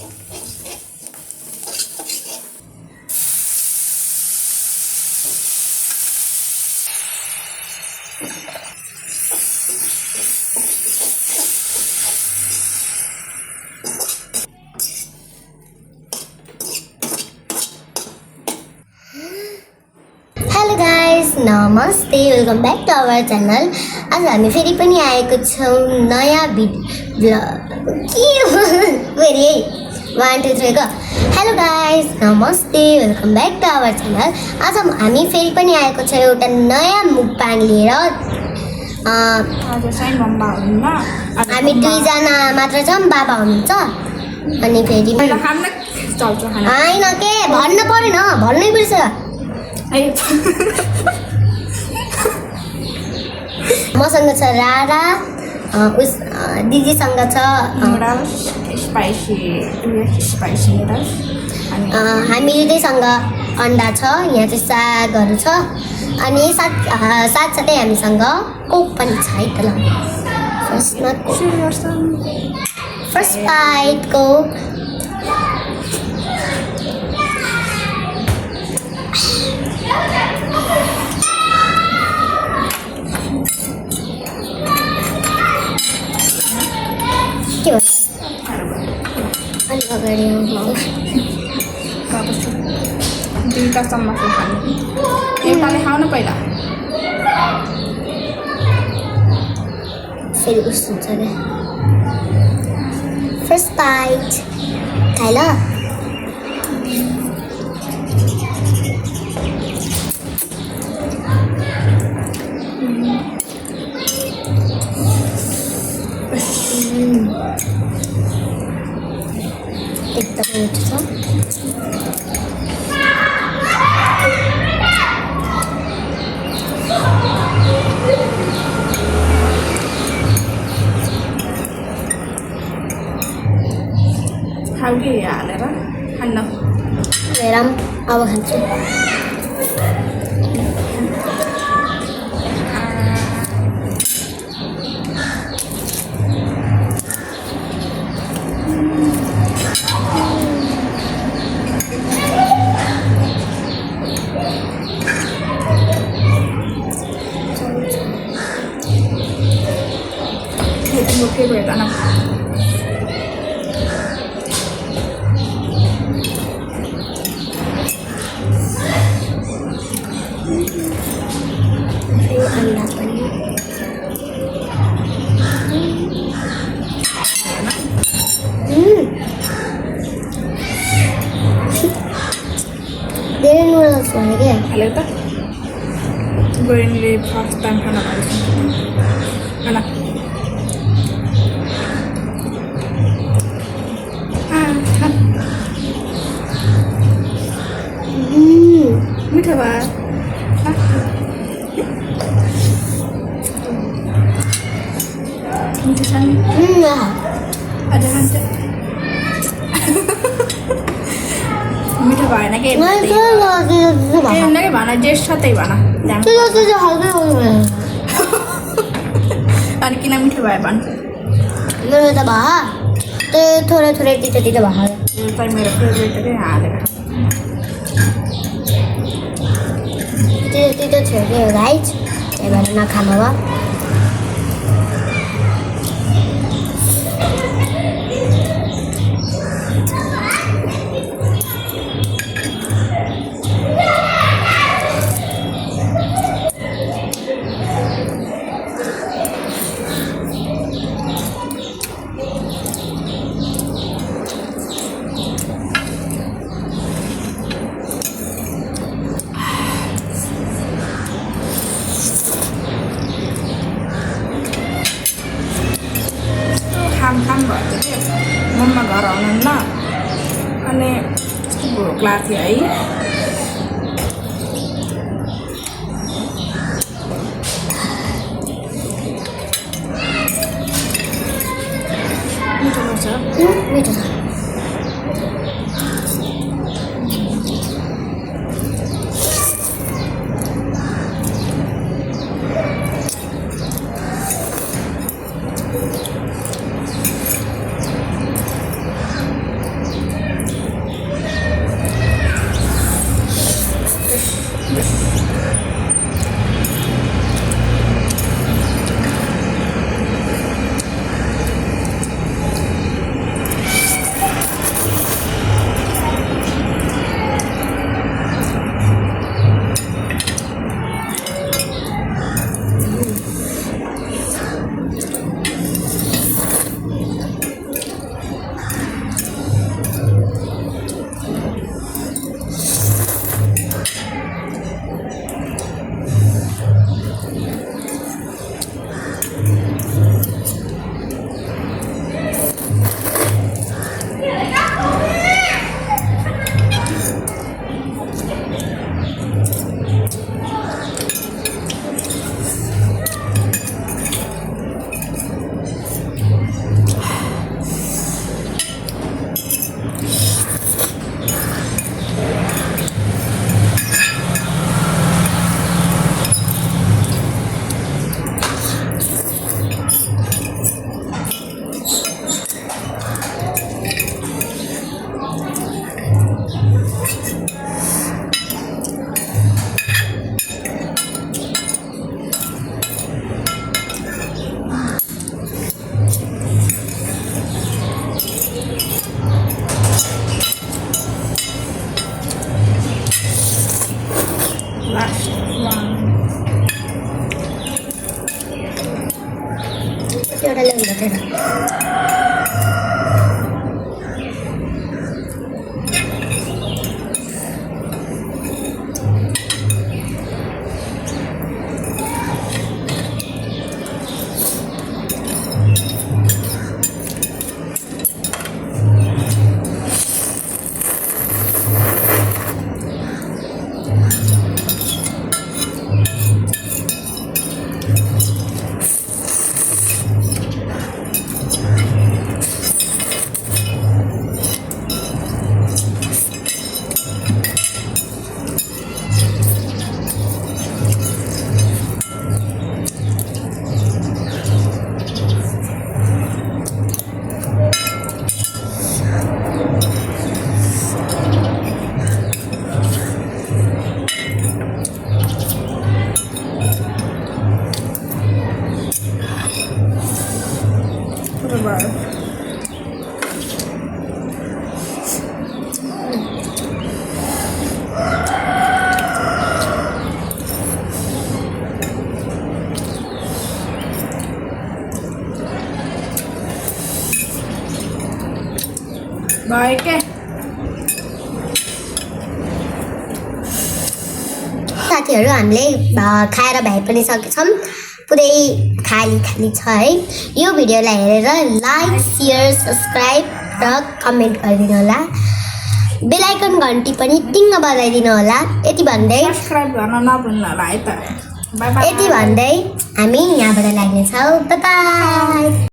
Hello guys, नमस्ते, welcome back to our channel. आज हामी फेरि पनि आएको छौँ नयाँ भिडियो के हो फेरि 1 2 3 गो। हेलो गाइस, नमस्ते, welcome back to our channel. आज हामी फेरि पनि आएको छौँ एउटा नयाँ मुकबाङ लिएर। आज चाहिँ मम्मा हुनुहुन्न, हामी दुईजना मात्र छौँ, बाबा हुनुहुन्छ। अनि फेरि होइन के भन्न परेन, भन्नै पर्छ। मसँग छ रारा, उस दिदीसँग छ स्पाइसी नुडल्स, हामी दुईसँग अन्डा छ, यहाँ चाहिँ सागहरू छ, अनि साथसाथै हामीसँग कोक पनि छ है त। ल फर्स्ट बाइट कोक। के हो अलिक अगाडि दुईवटा चम्मच खानु। नेपाली खाऊ न पहिला, फेरि उस हुन्छ क्या। फर्स्ट बाइट खाइ ल। एकदमै मिठो छ। खाऊ कि हालेर खान्न हेर अब खान्छु। Your favorite anak. Anak pani. Dia noodles lagi ya? Halo tak? Gue ini first time anak anak. मीठा बात मीठा सन ada hantu मीठा भएन के भन जेस साथै भन अनि किन मिठो भयो भन मेरो त भा थोरै थोरै तितो तितो भयो। पर मेरो फेभरेट के हालेर तितो थियो कि गाइज, त्यही भएर नखानु भयो। खाम भयो कि मम्मा घर आउनुहुन्न अनि भोक लाग्थ्यो है। मिठो लाग्छ मिठो छ। भयो के साथीहरू हामीले खाएर भ्याइ पनि सकेछौँ पुरै खाली खाली छ है यो भिडियोलाई हेरेर लाइक शेयर सब्स्क्राइब र कमेन्ट गरिदिनु होला बेल आइकन घन्टी पनि टिङ्ग बजाइदिनु होला यति भन्दै सब्स्क्राइब गर्न नभुल्नु होला है त बाइ बाइ यति भन्दै हामी यहाँबाट लाग्नेछौँ बाइ बाइ